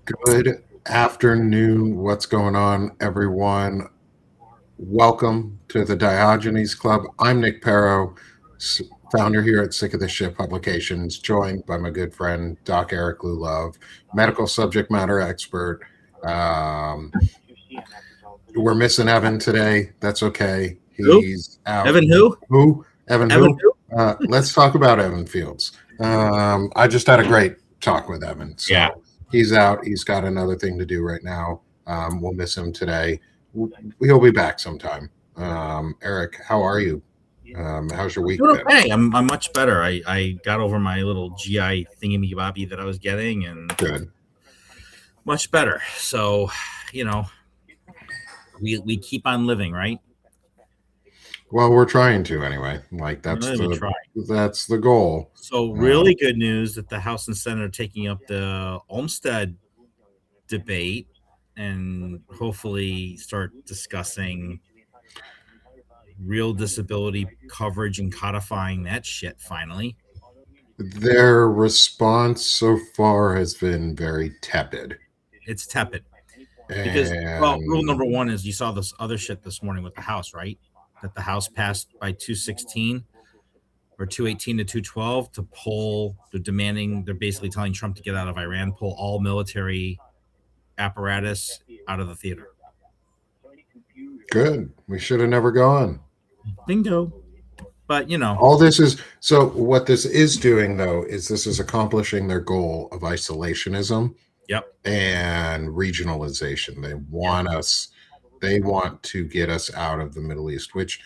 Good afternoon. What's going on, everyone? Welcome to the Diogenes Club. I'm Nick Perro, founder here at Sick of the Shit Publications, joined by my good friend, Doc Eric Lulove, medical subject matter expert. We're missing Evan today. That's okay. He's out. Evan who? Who? Evan Evan who? Let's talk about Evan Fields. I just had a great talk with Evan. So Yeah. He's out. He's got another thing to do right now. We'll miss him today. He'll be back sometime. Eric, how are you? How's your week been? Okay, I'm much better. I got over my little GI thingy-bobby that I was getting, and Good. Much better. So, we keep on living, right? Well, we're trying to anyway. Like that's the goal. So really good news that the House and Senate are taking up the Olmstead debate and hopefully start discussing real disability coverage and codifying that shit finally. Their response so far has been very tepid. It's tepid. Because, rule number one is you saw this other shit this morning with the House, right? That the House passed by 216 or 218 to 212 to pull. They're basically telling Trump to get out of Iran, pull all military apparatus out of the theater. Good. We should have never gone. Bingo. But, all this is, so what this is doing, though, is this is accomplishing their goal of isolationism. Yep. And regionalization. They want to get us out of the Middle East, which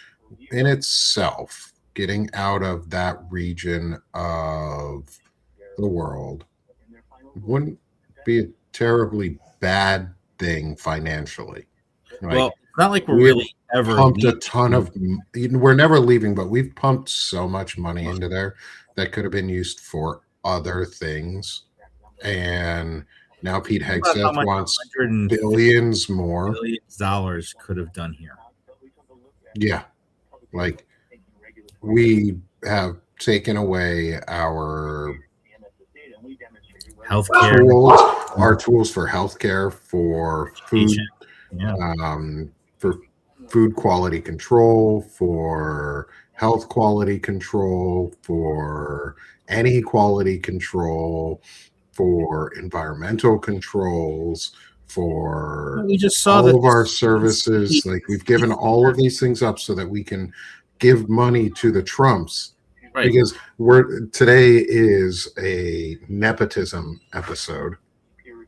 in itself, getting out of that region of the world wouldn't be a terribly bad thing financially. Well, not like we're really ever pumped a ton of, we're never leaving, but we've pumped so much money into there that could have been used for other things. And now Pete Hegseth wants billions more. Dollars could have done here. Yeah. Like we have taken away our healthcare, our tools for healthcare, for food, for food quality control, for health quality control, for any quality control, for environmental controls, for we just saw all of our services. Like we've given all of these things up so that we can give money to the Trumps. Right. Because today is a nepotism episode.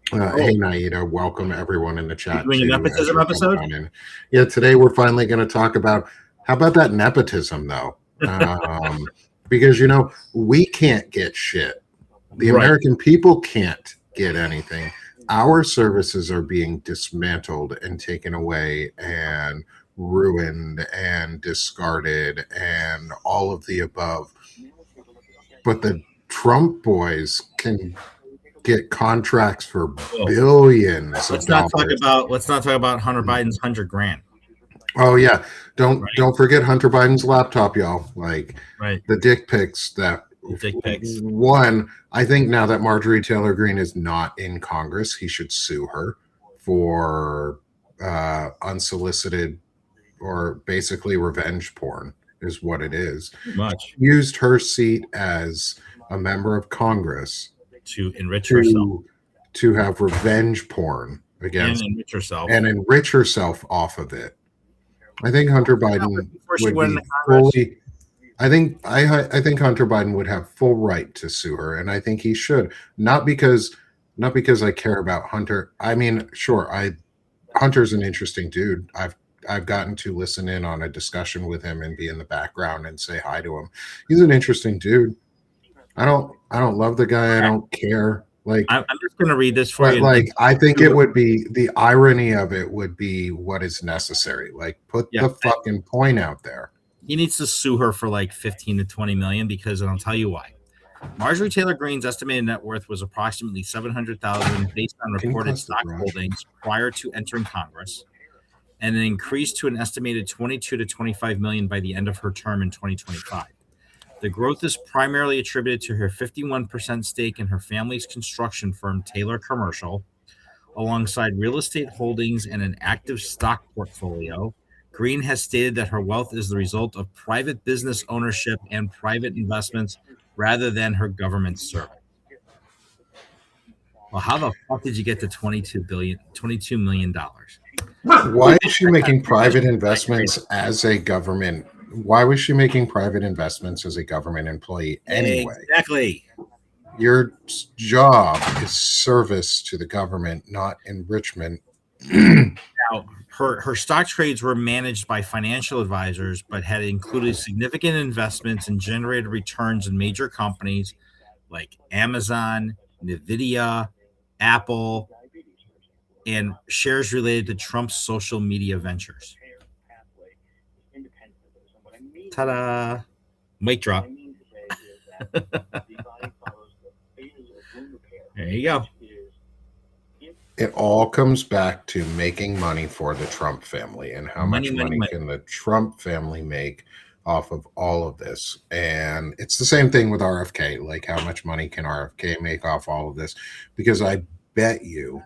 Hey Naida, welcome everyone in the chat. Doing a nepotism episode? Yeah, today we're finally going to talk about how about that nepotism though? Because we can't get shit. The American people can't get anything. Our services are being dismantled and taken away and ruined and discarded and all of the above. But the Trump boys can get contracts for billions of dollars. Let's not talk about Hunter Biden's $100,000. Oh yeah. Don't forget Hunter Biden's laptop, y'all. Like the dick pics that one, I think now that Marjorie Taylor Greene is not in Congress, he should sue her for unsolicited or basically revenge porn is what it is. Much. Used her seat as a member of Congress to enrich herself, to have revenge porn against and enrich herself off of it. I think Hunter Biden would be fully. I think Hunter Biden would have full right to sue her, and I think he should. Not because I care about Hunter. I mean, sure, Hunter's an interesting dude. I've gotten to listen in on a discussion with him and be in the background and say hi to him. He's an interesting dude. I don't love the guy. I don't care. Like I'm just gonna read this for you. Like I think it would be the irony of it would be what is necessary. Like put the fucking point out there. He needs to sue her for like 15 to 20 million because, and I'll tell you why. Marjorie Taylor Greene's estimated net worth was approximately $700,000 based on reported stock holdings prior to entering Congress, and it increased to an estimated 22 to 25 million by the end of her term in 2025. The growth is primarily attributed to her 51% stake in her family's construction firm, Taylor Commercial, alongside real estate holdings and an active stock portfolio. Green has stated that her wealth is the result of private business ownership and private investments rather than her government service. Well, how the fuck did you get to $22 million? Why is she making private investments as a government? Why was she making private investments as a government employee anyway? Exactly. Your job is service to the government, not enrichment. Now, her stock trades were managed by financial advisors, but had included significant investments and generated returns in major companies like Amazon, Nvidia, Apple, and shares related to Trump's social media ventures. Ta-da! Mic drop. There you go. It all comes back to making money for the Trump family and how much money can the Trump family make off of all of this. And it's the same thing with RFK. Like, how much money can RFK make off all of this? Because I bet you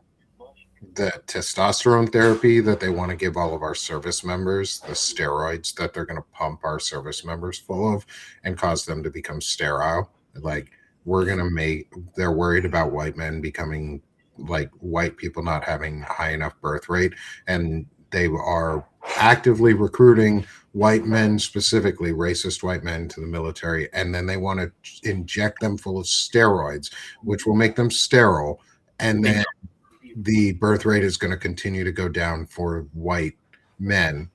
that testosterone therapy that they want to give all of our service members, the steroids that they're going to pump our service members full of and cause them to become sterile, like, they're worried about white men becoming, like, white people not having a high enough birth rate, and they are actively recruiting white men, specifically racist white men, to the military, and then they want to inject them full of steroids, which will make them sterile, and then the birth rate is going to continue to go down for white men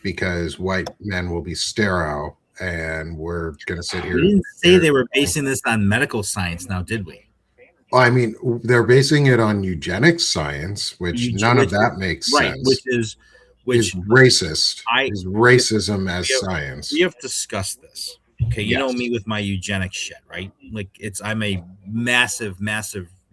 because white men will be sterile, and we're going to sit here. We didn't say they were basing this on medical science now, did we? I mean, they're basing it on eugenics science, which none of that makes sense. Which is racist. Is racism as science. We have discussed this. Okay, you know me with my eugenics shit, right? Like, I'm a massive,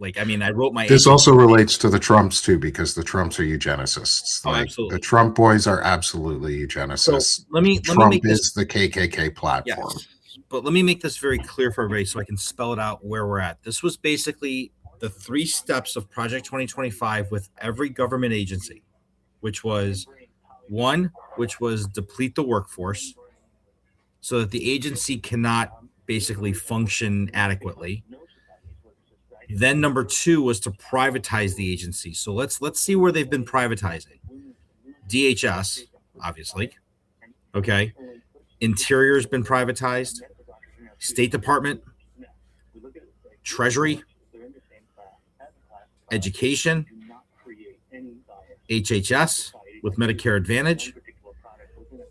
like, I mean, I wrote my. This also relates to the Trumps too, because the Trumps are eugenicists. Oh, like, absolutely. The Trump boys are absolutely eugenicists. So let me Trump is the KKK platform. Yes. But let me make this very clear for everybody so I can spell it out where we're at. This was basically the 3 steps of Project 2025 with every government agency, which was deplete the workforce so that the agency cannot basically function adequately. Then number 2 was to privatize the agency. So let's see where they've been privatizing. DHS, obviously. Okay. Interior's been privatized. State Department, Treasury, Education, HHS with Medicare Advantage,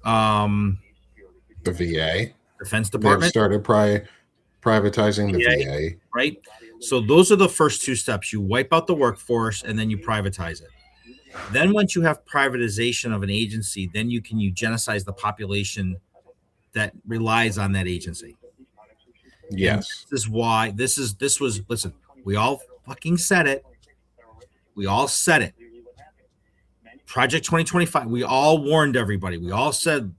the VA, Defense Department. They've started privatizing the VA. Right? So those are the first 2 steps. You wipe out the workforce and then you privatize it. Then once you have privatization of an agency, then you can eugenicize the population that relies on that agency. Yes. And this is why listen, we all fucking said it. We all said it. Project 2025, we all warned everybody. We all said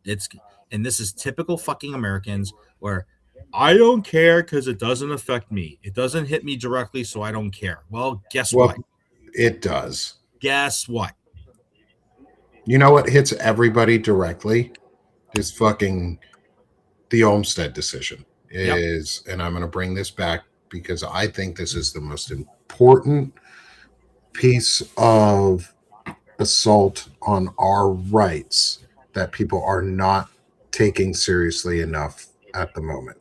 and this is typical fucking Americans where I don't care because it doesn't affect me. It doesn't hit me directly, so I don't care. Well, guess what? It does. Guess what? You know what hits everybody directly is fucking the Olmstead decision. And I'm going to bring this back because I think this is the most important piece of assault on our rights that people are not taking seriously enough at the moment,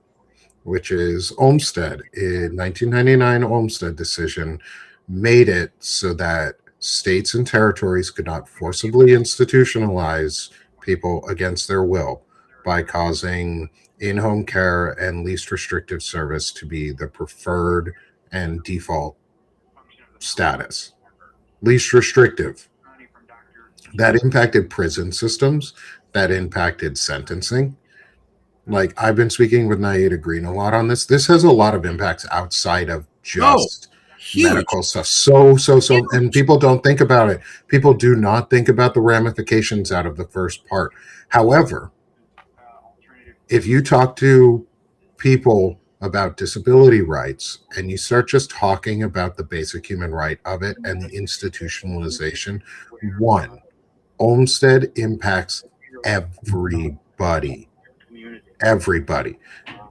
which is Olmstead. In 1999, Olmstead decision made it so that states and territories could not forcibly institutionalize people against their will by causing in-home care and least restrictive service to be the preferred and default status. Least restrictive. That impacted prison systems. That impacted sentencing. Like, I've been speaking with Naida Green a lot on this. This has a lot of impacts outside of just medical stuff. So, and people don't think about it. People do not think about the ramifications out of the first part. However, if you talk to people about disability rights and you start just talking about the basic human right of it and the institutionalization, one, Olmstead impacts everybody. Everybody.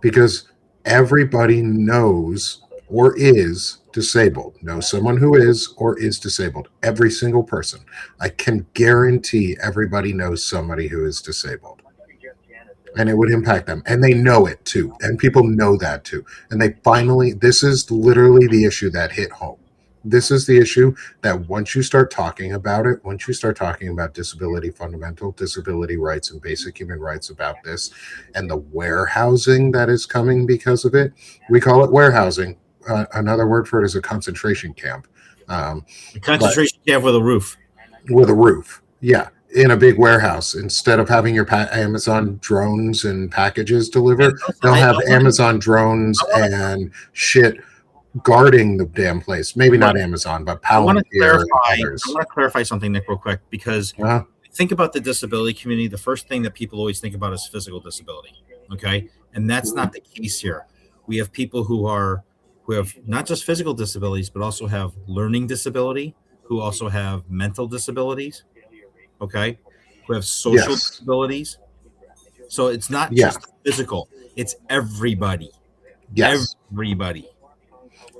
Because everybody knows or is disabled. Knows someone who is or is disabled. Every single person. I can guarantee everybody knows somebody who is disabled. And it would impact them. And they know it too. And people know that too. And they finally, this is literally the issue that hit home. This is the issue that once you start talking about it, once you start talking about disability, fundamental disability rights and basic human rights about this, and the warehousing that is coming because of it, we call it warehousing. Another word for it is a concentration camp. A concentration camp with a roof. With a roof, yeah. In a big warehouse, instead of having your Amazon drones and packages delivered, they'll have Amazon drones and shit guarding the damn place. Maybe not Amazon, but Palantir. I want to clarify something, Nick, real quick, because think about the disability community. The first thing that people always think about is physical disability. Okay, and that's not the case here. We have people who have not just physical disabilities, but also have learning disability, who also have mental disabilities. Okay, who have social disabilities. So it's not just physical; it's everybody. Yes, everybody.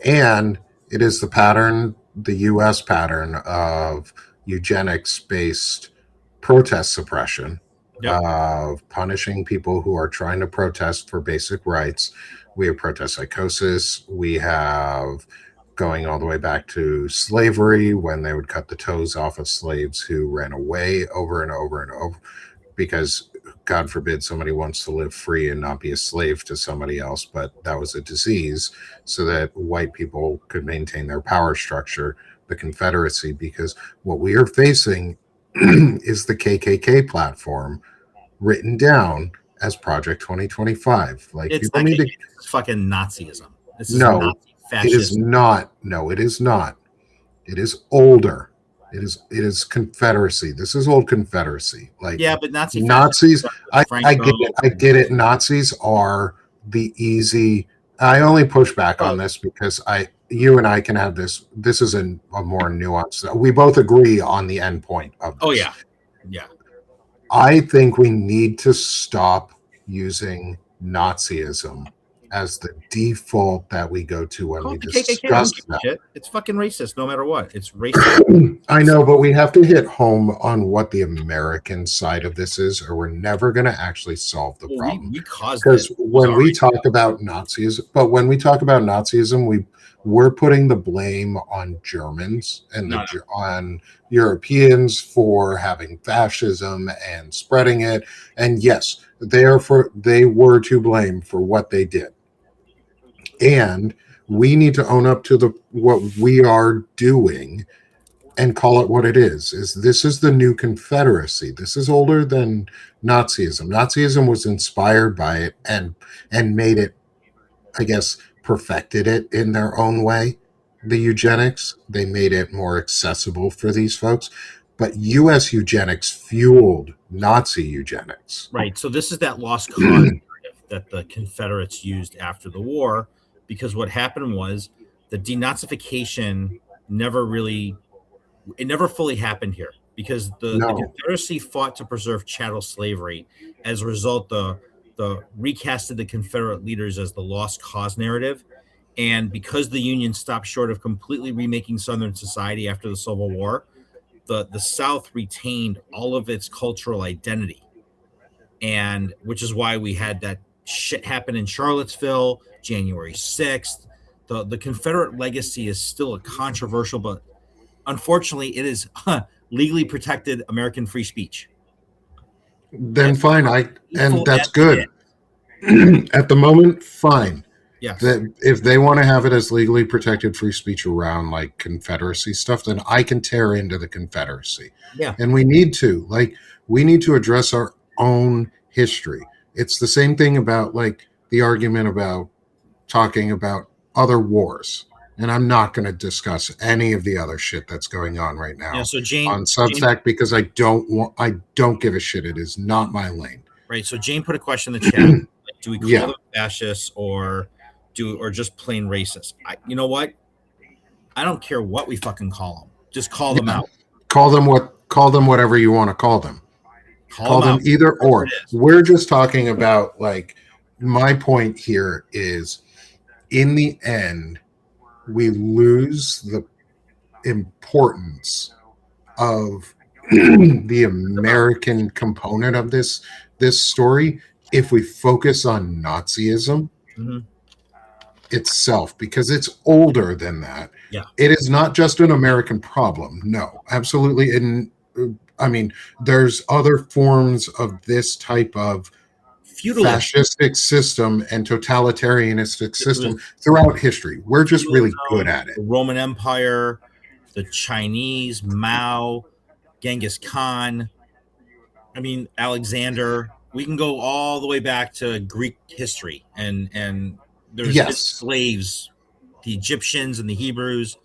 And it is the pattern, the U.S. pattern of eugenics-based protest suppression, of punishing people who are trying to protest for basic rights. We have protest psychosis. We have going all the way back to slavery, when they would cut the toes off of slaves who ran away over and over and over because, God forbid, somebody wants to live free and not be a slave to somebody else, but that was a disease, so that white people could maintain their power structure, the Confederacy, because what we are facing is the KKK platform written down as Project 2025. Like, it's people need to... It's fucking Nazism. This is no, Nazi fascism. it is not. No, it is not. It is older. It is Confederacy. This is old Confederacy. Like, yeah, but Nazis. I get it. I get it. Nazis are the easy. I only push back on this because you and I can have this. This is a more nuanced. We both agree on the end point of this. Oh yeah, yeah. I think we need to stop using Nazism as the default that we go to when we discuss that. It's fucking racist no matter what. It's racist. I know, but we have to hit home on what the American side of this is, or we're never going to actually solve the problem. Because when we talk about Nazis, when we talk about Nazism, we're putting the blame on Germans and on Europeans for having fascism and spreading it. And yes, they were to blame for what they did. And we need to own up to what we are doing and call it what it is. This is the new Confederacy. This is older than Nazism. Nazism was inspired by it and made it, I guess, perfected it in their own way. The eugenics, they made it more accessible for these folks. But U.S. eugenics fueled Nazi eugenics. Right. So this is that lost cause that the Confederates used after the war, because what happened was the denazification never fully happened here, because the Confederacy fought to preserve chattel slavery. As a result, the recasted the Confederate leaders as the lost cause narrative. And because the Union stopped short of completely remaking Southern society after the Civil War, the South retained all of its cultural identity. And which is why we had that shit happen in Charlottesville, January 6th. The Confederate legacy is still a controversial, but unfortunately it is legally protected American free speech. Then fine, that's good. At the moment, fine. Yes. If they want to have it as legally protected free speech around like Confederacy stuff, then I can tear into the Confederacy. Yeah. And we need to address our own history. It's the same thing about like the argument about talking about other wars. And I'm not going to discuss any of the other shit that's going on right now on Substack because I don't give a shit. It is not my lane. Right. So Jane put a question in the chat. Do we call them fascists or just plain racist? You know what? I don't care what we fucking call them. Just call them out. Call them whatever you want to call them. Call them either or. We're just talking about, like, my point here is, in the end, we lose the importance of the American component of this story if we focus on Nazism itself, because it's older than that. Yeah. It is not just an American problem. No, absolutely. And I mean, there's other forms of this type of feudalism, fascistic system and totalitarianistic system throughout history. We're just really good at it. The Roman Empire, the Chinese, Mao, Genghis Khan, I mean, Alexander. We can go all the way back to Greek history, and there's slaves, the Egyptians and the Hebrews.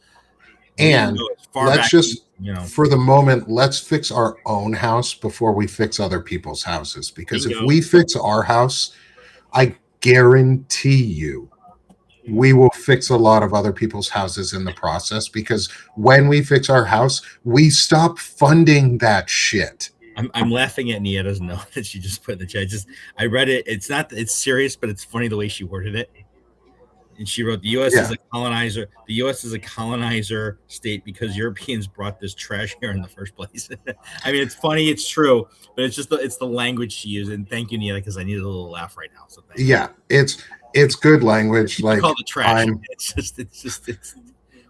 And let's just, for the moment, let's fix our own house before we fix other people's houses. Because if we fix our house, I guarantee you we will fix a lot of other people's houses in the process. Because when we fix our house, we stop funding that shit. I'm laughing at Nieta's note that she just put in the chat. I read it. It's serious, but it's funny the way she worded it. And she wrote, the U.S. is a colonizer. The U.S. is a colonizer state because Europeans brought this trash here in the first place. I mean, it's funny, it's true, but it's the language she used. And thank you, Nieta, because I needed a little laugh right now. So it's good language. Like, call it trash. It's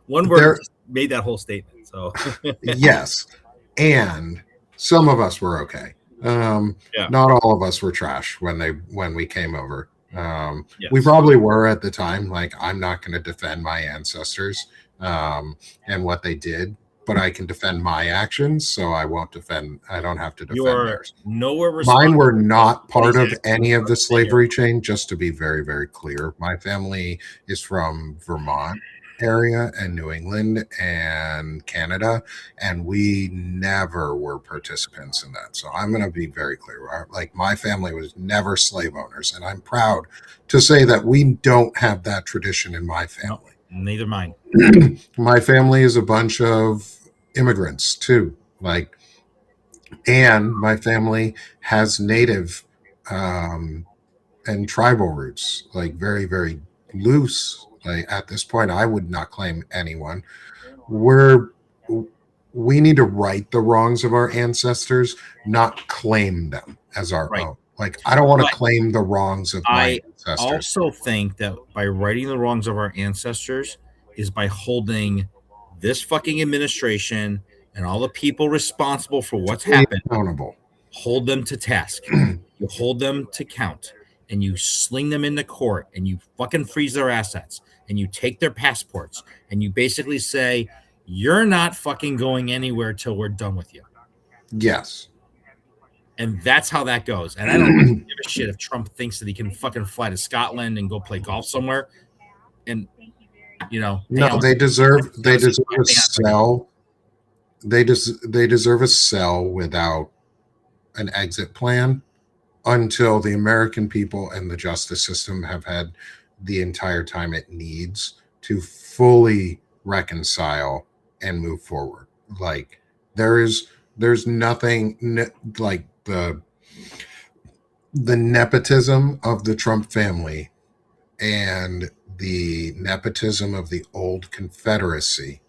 one word just made that whole statement. So yes, and some of us were okay. Not all of us were trash when we came over. We probably were at the time. Like, I'm not going to defend my ancestors and what they did, but I can defend my actions, so I don't have to defend theirs. Mine were not part of any of the slavery chain, just to be very, very clear. My family is from Vermont area and New England and Canada, and we never were participants in that. So I'm going to be very clear. Like, my family was never slave owners, and I'm proud to say that we don't have that tradition in my family. No, neither mine. My family is a bunch of immigrants too, and my family has native and tribal roots, like very, very loose. Like, at this point, I would not claim anyone. We need to right the wrongs of our ancestors, not claim them as our own. Like, I don't want to claim the wrongs of my ancestors. I also think that by righting the wrongs of our ancestors is by holding this fucking administration and all the people responsible for what's happened accountable. Hold them to task. You hold them to count, and you sling them into court, and you fucking freeze their assets, and you take their passports, and you basically say, you're not fucking going anywhere till we're done with you. Yes. And that's how that goes. And I don't give a shit if Trump thinks that he can fucking fly to Scotland and go play golf somewhere. And, no, they deserve a cell. They deserve a cell without an exit plan until the American people and the justice system have had the entire time it needs to fully reconcile and move forward. Like, there's nothing like the nepotism of the Trump family and the nepotism of the old Confederacy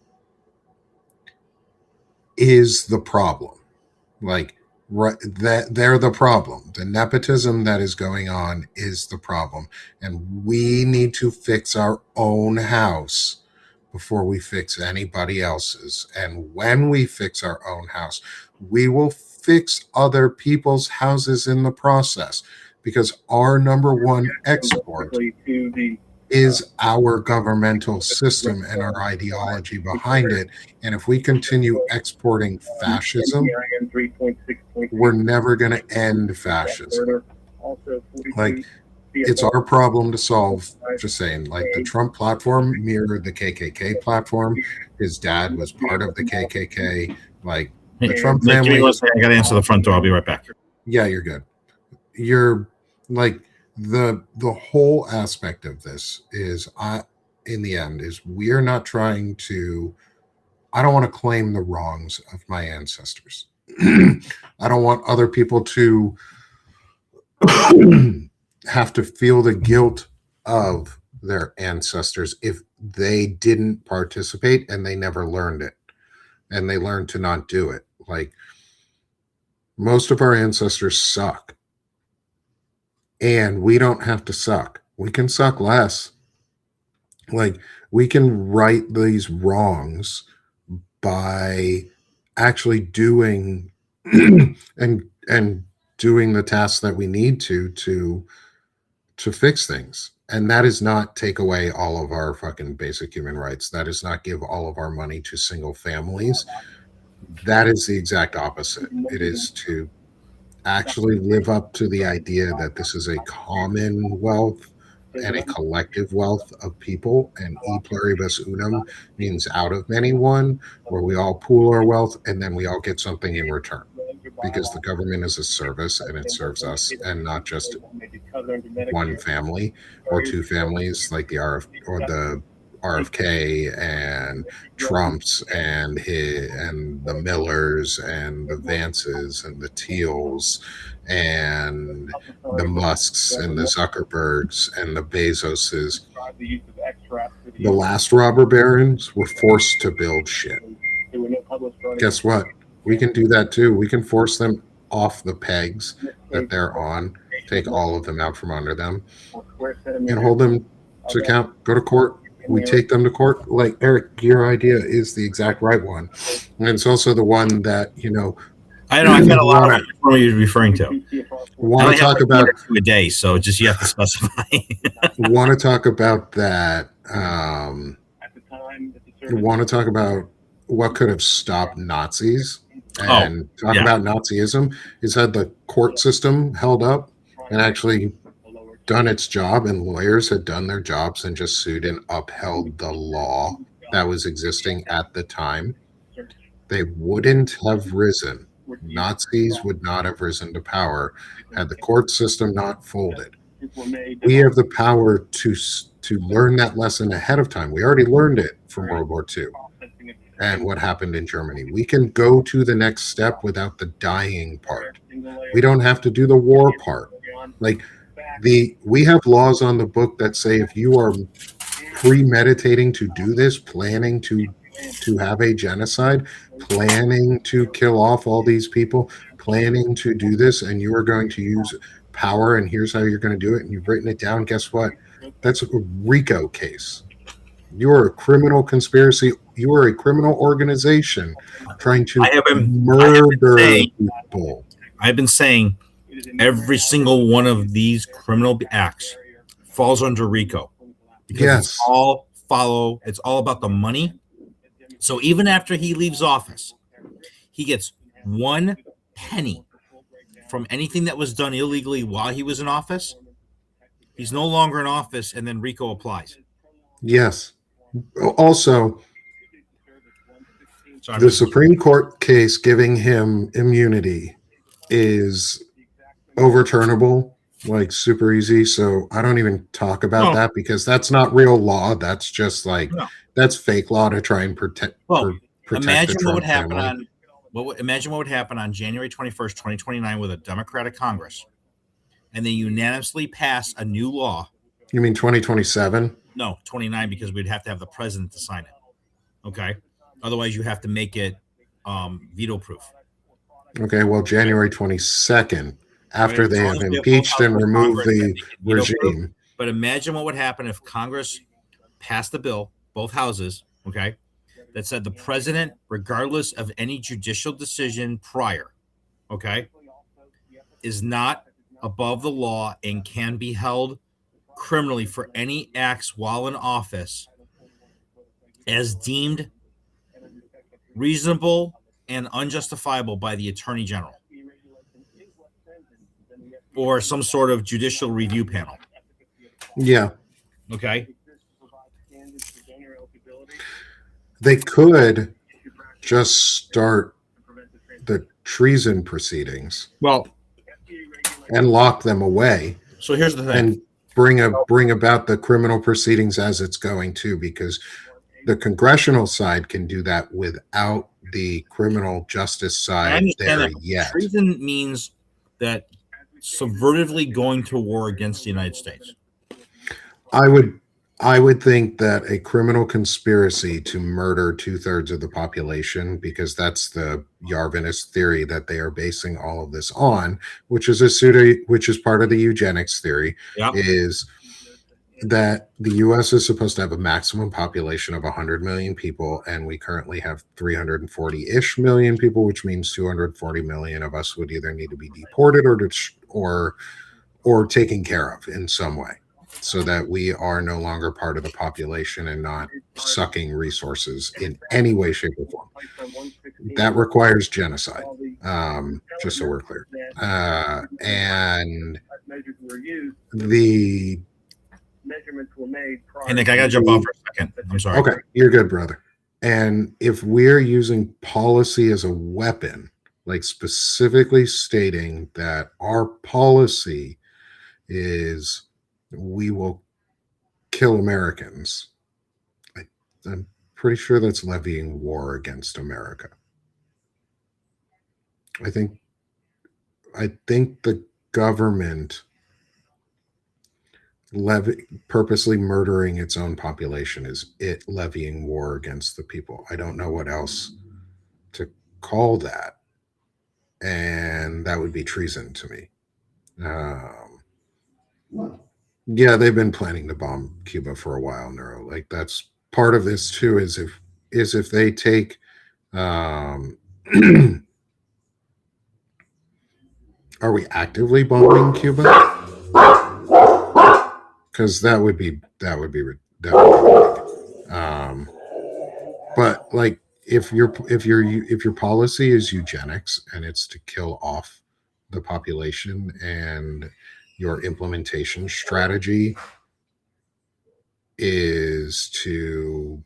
is the problem. Like, that they're the problem. The nepotism that is going on is the problem, and we need to fix our own house before we fix anybody else's. And when we fix our own house, we will fix other people's houses in the process, because our number one export is our governmental system and our ideology behind it. And if we continue exporting fascism, we're never going to end fascism. Like, it's our problem to solve. Just saying, like, the Trump platform mirrored the KKK platform. His dad was part of the KKK. Like, the Trump family. I got to answer the front door. I'll be right back. Yeah, you're good. You're like, the whole aspect of this is, in the end, is we're not trying to. I don't want to claim the wrongs of my ancestors. I don't want other people to have to feel the guilt of their ancestors if they didn't participate and they never learned it and they learned to not do it. Like, most of our ancestors suck, and we don't have to suck. We can suck less. Like, we can right these wrongs by actually doing and doing the tasks that we need to fix things. And that is not take away all of our fucking basic human rights. That is not give all of our money to single families. That is the exact opposite. It is to actually live up to the idea that this is a commonwealth and a collective wealth of people, and e pluribus unum means out of many one, where we all pool our wealth and then we all get something in return, because the government is a service and it serves us and not just one family or two families like the RFK and Trump's and the Millers and the Vances and the Teals and the Musks and the Zuckerbergs and the Bezoses. The last robber barons were forced to build shit. Guess what? We can do that too. We can force them off the pegs that they're on, take all of them out from under them, and hold them to account. Go to court. We take them to court. Like, Eric, your idea is the exact right one, and it's also the one that, I know. I've got a lot of what you're referring to. Want to talk about a day, so just you have to specify. Want to talk about that? Want to talk about what could have stopped Nazis and talk about Nazism? Is had the court system held up and actually done its job, and lawyers had done their jobs and just sued and upheld the law that was existing at the time, they wouldn't have risen. Nazis would not have risen to power had the court system not folded. We have the power to learn that lesson ahead of time. We already learned it from World War II and what happened in Germany. We can go to the next step without the dying part. We don't have to do the war part. Like, we have laws on the book that say if you are premeditating to do this, planning to have a genocide, planning to kill off all these people, planning to do this, and you are going to use power, and here's how you're going to do it, and you've written it down, guess what? That's a RICO case. You are a criminal conspiracy. You are a criminal organization trying to murder people. I've been saying every single one of these criminal acts falls under RICO, because it's all about the money. So even after he leaves office, he gets 1 penny from anything that was done illegally while he was in office. He's no longer in office, and then RICO applies. Yes. Also, the Supreme Court case giving him immunity is overturnable, like super easy. So I don't even talk about that, because that's not real law. That's just that's fake law to try and protect. Imagine what would happen imagine what would happen on January 21st, 2029, with a Democratic Congress, and they unanimously pass a new law. You mean 2027? No, 29, because we'd have to have the president to sign it. Okay. Otherwise, you have to make it veto proof. Okay. Well, January 22nd, after they have impeached and removed the regime. But imagine what would happen if Congress passed the bill, both houses, okay, that said the president, regardless of any judicial decision prior, okay, is not above the law and can be held criminally for any acts while in office as deemed reasonable and unjustifiable by the Attorney General or some sort of judicial review panel. Yeah. Okay. They could just start the treason proceedings. Well, and lock them away. So here's the thing. And bring about the criminal proceedings as it's going to, because the congressional side can do that without the criminal justice side there yet. Treason means that subvertively going to war against the United States. I would think that a criminal conspiracy to murder 2/3 of the population, because that's the Yarvinist theory that they are basing all of this on, which is part of the eugenics theory, is that the U.S. is supposed to have a maximum population of 100 million people, and we currently have 340-ish million people, which means 240 million of us would either need to be deported or taken care of in some way, so that we are no longer part of the population and not sucking resources in any way, shape, or form. That requires genocide, just so we're clear. And the measurements were made. Hey, Nick, I got to jump off for a second. I'm sorry. Okay, you're good, brother. And if we're using policy as a weapon, like specifically stating that our policy is we will kill Americans, I'm pretty sure that's levying war against America. I think the government purposely murdering its own population is it levying war against the people. I don't know what else to call that, and that would be treason to me. Yeah, they've been planning to bomb Cuba for a while, Neuro. Like, that's part of this too. Is if they take, are we actively bombing Cuba? Because that would be but like if your policy is eugenics and it's to kill off the population, and your implementation strategy is to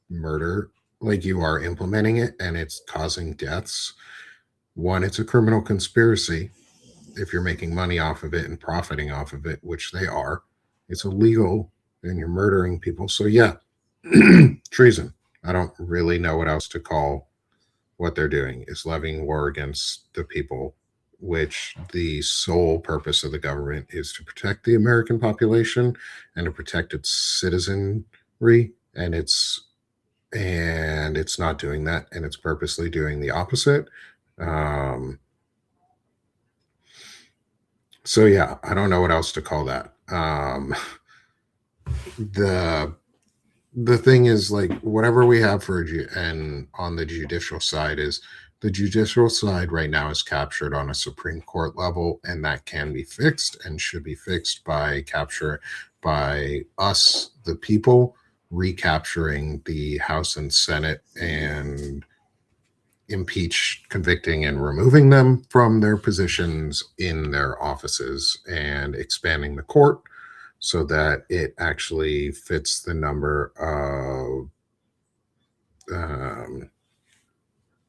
murder, like you are implementing it and it's causing deaths, one, it's a criminal conspiracy. If you're making money off of it and profiting off of it, which they are, it's illegal and you're murdering people. So yeah, treason. I don't really know what else to call what they're doing. Is levying war against the people, which the sole purpose of the government is to protect the American population and to protect its citizenry. And it's not doing that, and it's purposely doing the opposite. So yeah, I don't know what else to call that. The thing is, like, whatever we have and on the judicial side is, the judicial side right now is captured on a Supreme Court level, and that can be fixed and should be fixed by us, the people, recapturing the House and Senate and convicting and removing them from their positions in their offices, and expanding the court so that it actually fits the number of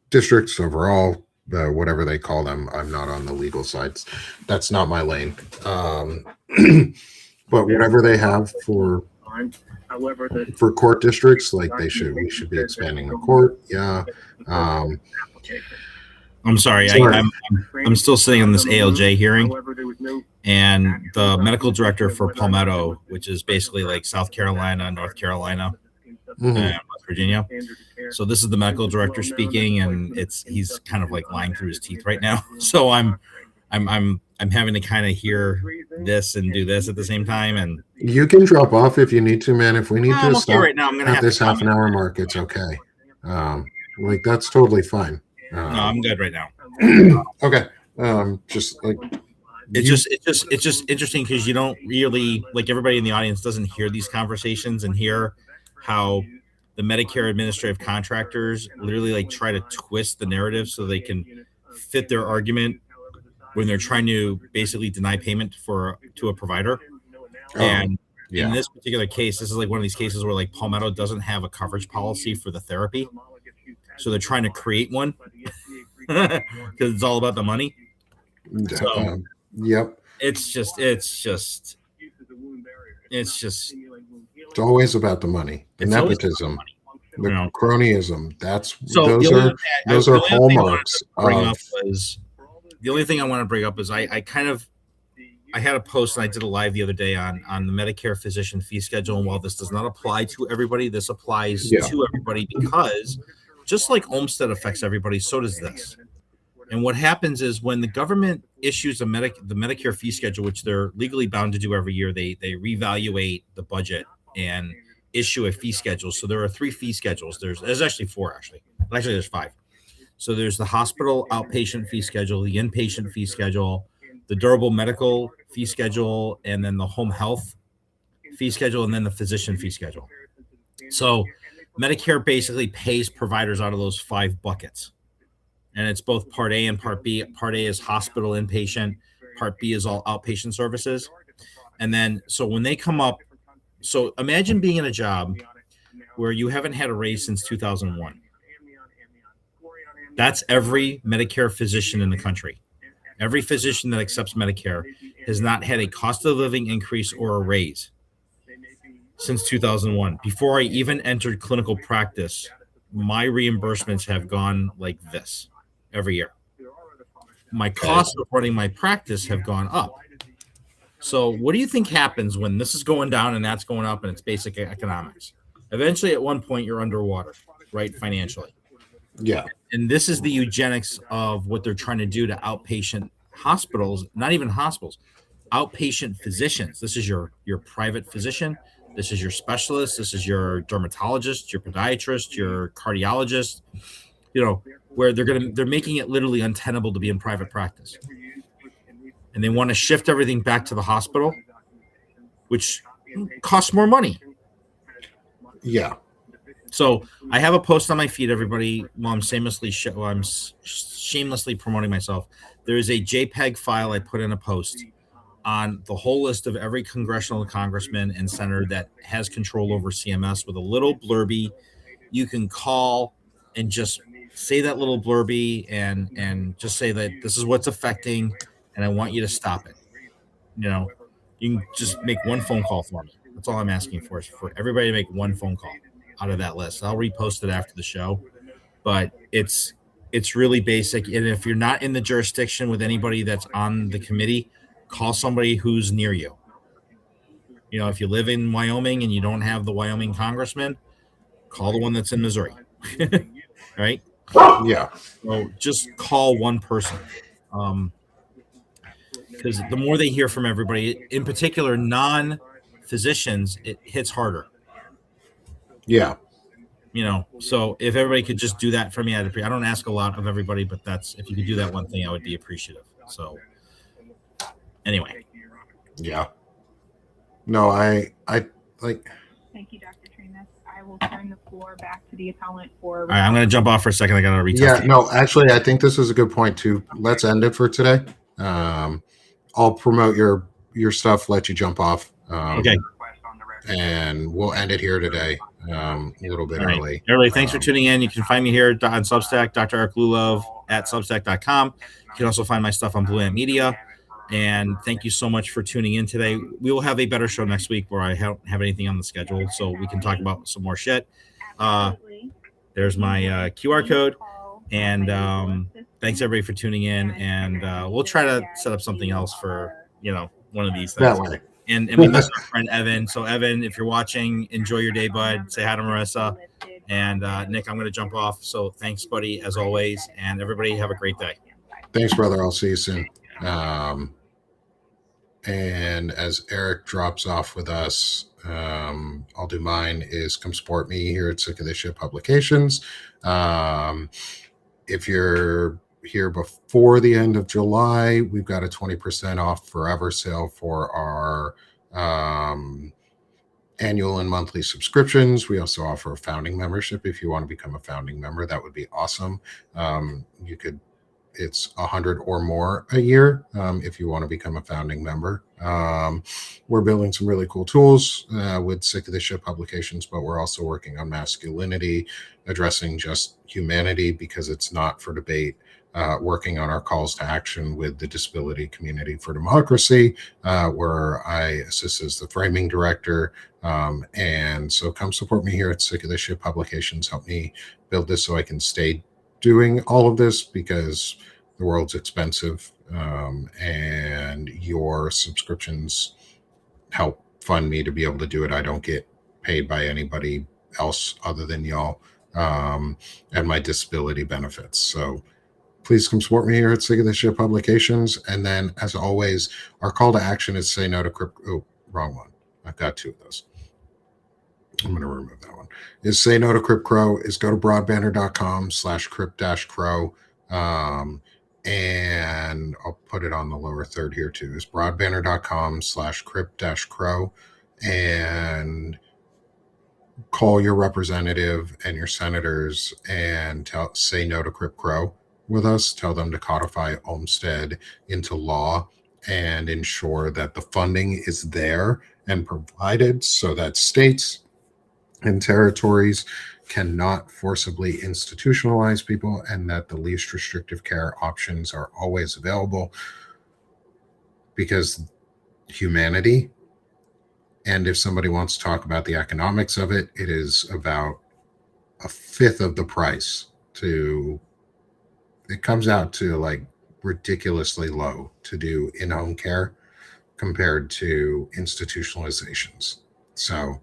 districts overall, whatever they call them. I'm not on the legal sides. That's not my lane. But whatever they have for court districts, like we should be expanding the court. Yeah. I'm sorry. I'm still sitting on this ALJ hearing, and the medical director for Palmetto, which is basically like South Carolina, North Carolina, and West Virginia. So this is the medical director speaking, and he's kind of like lying through his teeth right now. So I'm having to kind of hear this and do this at the same time. And you can drop off if you need to, man. If we need to stop right now, I'm gonna at this half an hour mark, it's okay. Like, that's totally fine. No, I'm good right now. Okay. Just like it's just interesting because you don't really, like, everybody in the audience doesn't hear these conversations and hear how the Medicare administrative contractors literally like try to twist the narrative so they can fit their argument when they're trying to basically deny payment to a provider. And in this particular case, this is like one of these cases where like Palmetto doesn't have a coverage policy for the therapy. So they're trying to create one because it's all about the money. Yep. It's always about the money, the It's always nepotism, the you know. cronyism. That's So those are hallmarks bring of. up was the only thing I want to bring up is I had a post and I did a live the other day on the Medicare physician fee schedule. And while this does not apply to everybody, this applies to everybody because just like Olmstead affects everybody, so does this. And what happens is when the government issues the Medicare fee schedule, which they're legally bound to do every year, they reevaluate the budget and issue a fee schedule. So there are 3 fee schedules. There's actually 4 actually. Actually, there's 5. So there's the hospital outpatient fee schedule, the inpatient fee schedule, the durable medical fee schedule, and then the home health fee schedule, and then the physician fee schedule. So Medicare basically pays providers out of those 5 buckets. And it's both Part A and Part B. Part A is hospital inpatient. Part B is all outpatient services. And then, so when they come up, so imagine being in a job where you haven't had a raise since 2001. That's every Medicare physician in the country. Every physician that accepts Medicare has not had a cost of living increase or a raise since 2001. Before I even entered clinical practice, my reimbursements have gone like this every year. My costs of running my practice have gone up. So what do you think happens when this is going down and that's going up and it's basic economics? Eventually, at one point, you're underwater, right, financially. Yeah. And this is the eugenics of what they're trying to do to outpatient hospitals, not even hospitals, outpatient physicians. This is your private physician. This is your specialist. This is your dermatologist, your podiatrist, your cardiologist, where they're making it literally untenable to be in private practice. And they want to shift everything back to the hospital, which costs more money. Yeah. So I have a post on my feed, everybody, while I'm shamelessly promoting myself. There is a JPEG file I put in a post on the whole list of every congressional congressman and senator that has control over CMS with a little blurby. You can call and just say that little blurby and just say that this is what's affecting, and I want you to stop it. You can just make one phone call for me. That's all I'm asking for, is for everybody to make one phone call out of that list. I'll repost it after the show, but it's really basic. And if you're not in the jurisdiction with anybody that's on the committee, call somebody who's near you. If you live in Wyoming and you don't have the Wyoming congressman, call the one that's in Missouri. Right? Yeah. So just call one person. Because the more they hear from everybody, in particular non-physicians, it hits harder. Yeah. So if everybody could just do that for me, I don't ask a lot of everybody, but if you could do that one thing, I would be appreciative. So anyway. Yeah. No, I like. Thank you, Dr. Trinas. I will turn the floor back to the appellant for. All right, I'm going to jump off for a second. I got to retest. Yeah, no, actually, I think this is a good point too. Let's end it for today. I'll promote your stuff, let you jump off. Okay. And we'll end it here today. A little bit early. Everybody, thanks for tuning in. You can find me here on Substack, Dr. Eric Lulov at Substack.com. You can also find my stuff on Blue Ant Media. And thank you so much for tuning in today. We will have a better show next week where I don't have anything on the schedule, so we can talk about some more shit. There's my QR code. And thanks everybody for tuning in. And we'll try to set up something else for, one of these things. That way. And we miss our friend Evan. So Evan, if you're watching, enjoy your day, bud. Say hi to Marissa. And Nick, I'm going to jump off. So thanks, buddy, as always. And everybody have a great day. Thanks, brother. I'll see you soon. And as Eric drops off with us, I'll do mine is come support me here at Sick of This Shit Publications. If you're here before the end of July, we've got a 20% off forever sale for our annual and monthly subscriptions. We also offer a founding membership. If you want to become a founding member, that would be awesome. It's 100 or more a year if you want to become a founding member. We're building some really cool tools with Sick of This Shit Publications, but we're also working on masculinity, addressing just humanity because it's not for debate. working on our calls to action with the Disability Community for Democracy, where I assist as the framing director. And so come support me here at Sick of This Shit Publications. Help me build this so I can stay doing all of this, because the world's expensive, and your subscriptions help fund me to be able to do it. I don't get paid by anybody else other than y'all, and my disability benefits. So please come support me here at Sick of This Shit Publications. And then, as always, our call to action is say no to crip. Oh, wrong one. I've got two of those. I'm going to remove that one. Is say no to Crip Crow. Is go to broadbanner.com/crip-crow. And I'll put it on the lower third here too. Is broadbanner.com/crip-crow. And call your representative and your senators and say no to Crip Crow with us. Tell them to codify Olmstead into law and ensure that the funding is there and provided so that states and territories cannot forcibly institutionalize people, and that the least restrictive care options are always available, because humanity, and if somebody wants to talk about the economics of it, it is about a fifth of the price it comes out to like ridiculously low to do in-home care compared to institutionalizations. So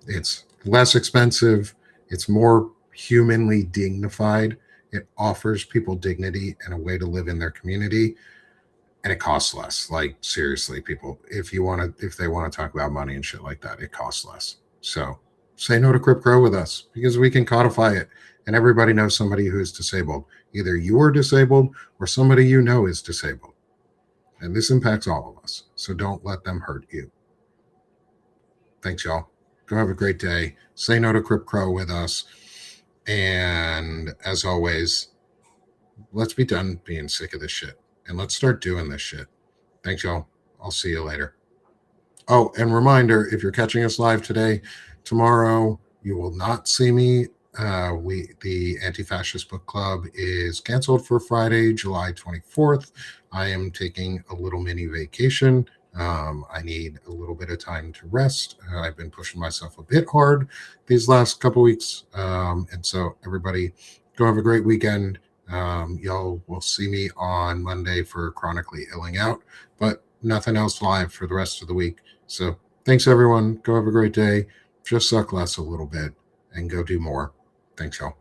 it's less expensive. It's more humanly dignified. It offers people dignity and a way to live in their community, and it costs less. Like, seriously, people, if they want to talk about money and shit like that, it costs less. So say no to Crip Crow with us, because we can codify it, and everybody knows somebody who is disabled. Either you are disabled or somebody you know is disabled, and this impacts all of us. So don't let them hurt you. Thanks, y'all. Go have a great day. Say no to Crip Crow with us. And as always, let's be done being sick of this shit, and let's start doing this shit. Thanks, y'all. I'll see you later. Oh, and reminder, if you're catching us live today, tomorrow you will not see me. The Anti-Fascist Book Club is canceled for Friday, July 24th. I am taking a little mini vacation. I need a little bit of time to rest. I've been pushing myself a bit hard these last couple weeks. And so everybody, go have a great weekend. Y'all will see me on Monday for Chronically Illing Out, but nothing else live for the rest of the week. So thanks, everyone. Go have a great day. Just suck less a little bit and go do more. Thanks, y'all.